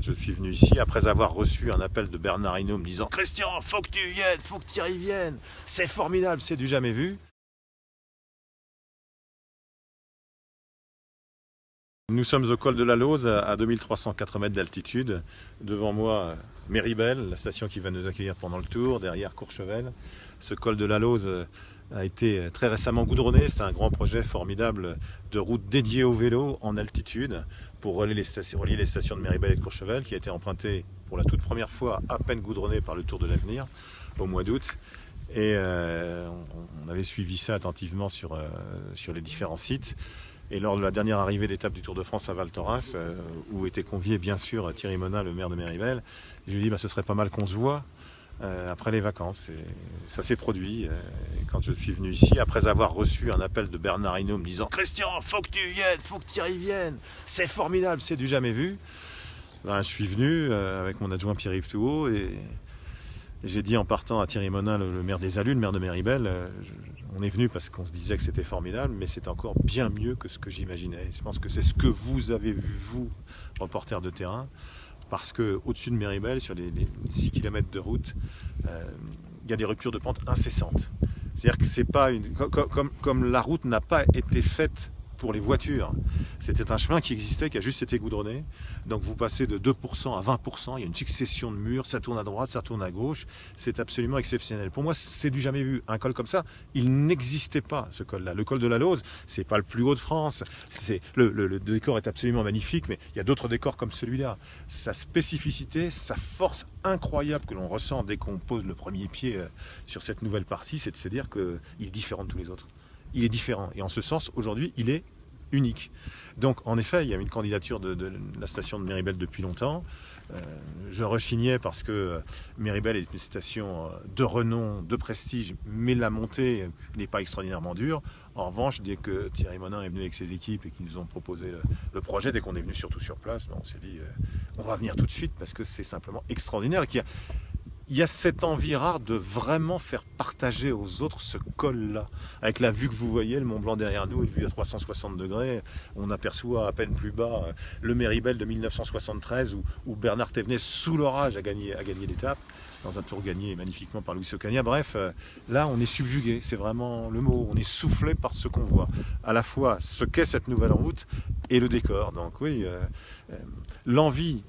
Je suis venu ici après avoir reçu un appel de Bernard Hinault me disant « Christian, faut que tu viennes, faut que tu y viennes, c'est formidable, c'est du jamais vu ». Nous sommes au col de la Lauze, à 2304 mètres d'altitude. Devant moi, Méribel, la station qui va nous accueillir pendant le tour. Derrière, Courchevel. Ce col de la Lauze a été très récemment goudronné. C'est un grand projet formidable de route dédiée au vélo en altitude pour relier les stations de Méribel et de Courchevel, qui a été emprunté pour la toute première fois, à peine goudronné par le Tour de l'Avenir au mois d'août. Et on avait suivi ça attentivement sur les différents sites. Et lors de la dernière arrivée d'étape du Tour de France à Val Thorens, où était convié bien sûr Thierry Monin, le maire de Méribel, je lui ai dit ce serait pas mal qu'on se voit après les vacances. Et ça s'est produit. Et quand je suis venu ici, après avoir reçu un appel de Bernard Hinault me disant « Christian, faut que tu viennes, faut que tu y viennes, c'est formidable, c'est du jamais vu », je suis venu avec mon adjoint Pierre-Yves Touot et j'ai dit en partant à Thierry Monin, le maire des Allues, le maire de Méribel, on est venu parce qu'on se disait que c'était formidable, mais c'est encore bien mieux que ce que j'imaginais. Je pense que c'est ce que vous avez vu, vous, reporters de terrain, parce qu'au-dessus de Méribel, sur les 6 km de route, il y a des ruptures de pente incessantes. C'est-à-dire que c'est pas comme la route n'a pas été faite pour les voitures. C'était un chemin qui existait, qui a juste été goudronné. Donc vous passez de 2% à 20%, il y a une succession de murs, ça tourne à droite, ça tourne à gauche. C'est absolument exceptionnel. Pour moi, c'est du jamais vu. Un col comme ça, il n'existait pas, ce col-là. Le col de la Lauze, c'est pas le plus haut de France. Le décor est absolument magnifique, mais il y a d'autres décors comme celui-là. Sa spécificité, sa force incroyable que l'on ressent dès qu'on pose le premier pied sur cette nouvelle partie, c'est de se dire qu'il est différent de tous les autres. Il est différent. Et en ce sens, aujourd'hui, il est unique. Donc, en effet, il y a une candidature de la station de Méribel depuis longtemps. Je rechignais parce que Méribel est une station de renom, de prestige, mais la montée n'est pas extraordinairement dure. En revanche, dès que Thierry Monin est venu avec ses équipes et qu'ils nous ont proposé le projet, dès qu'on est venu surtout sur place, on s'est dit on va venir tout de suite parce que c'est simplement extraordinaire. Et il y a cette envie rare de vraiment faire partager aux autres ce col-là. Avec la vue que vous voyez, le Mont Blanc derrière nous, une vue à 360 degrés, on aperçoit à peine plus bas le Méribel de 1973 où Bernard Thévenet, sous l'orage, a gagné l'étape, dans un tour gagné magnifiquement par Luis Ocaña. Bref, là on est subjugué, c'est vraiment le mot, on est soufflé par ce qu'on voit. À la fois ce qu'est cette nouvelle route et le décor. Donc oui, l'envie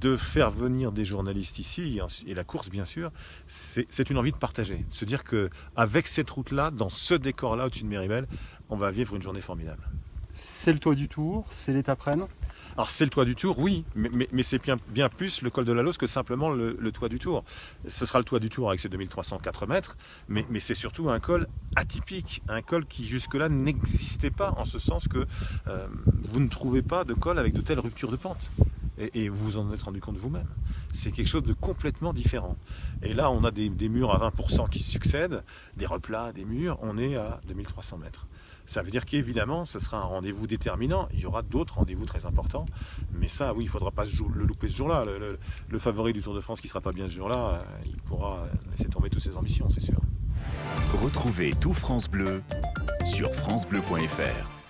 de faire venir des journalistes ici, et la course bien sûr, c'est une envie de partager. De se dire qu'avec cette route-là, dans ce décor-là au-dessus de Méribel, on va vivre une journée formidable. C'est le toit du Tour, c'est l'étape Rennes. Alors c'est le toit du Tour, oui, mais c'est bien plus le col de la Lauze que simplement le toit du Tour. Ce sera le toit du Tour avec ses 2304 mètres, mais c'est surtout un col atypique, un col qui jusque-là n'existait pas, en ce sens que vous ne trouvez pas de col avec de telles ruptures de pente. Et vous vous en êtes rendu compte vous-même. C'est quelque chose de complètement différent. Et là, on a des murs à 20% qui se succèdent, des replats, des murs, on est à 2300 mètres. Ça veut dire qu'évidemment, ce sera un rendez-vous déterminant. Il y aura d'autres rendez-vous très importants. Mais ça, oui, il ne faudra pas le louper ce jour-là. Le favori du Tour de France qui ne sera pas bien ce jour-là, il pourra laisser tomber toutes ses ambitions, c'est sûr. Retrouvez tout France Bleu sur francebleu.fr.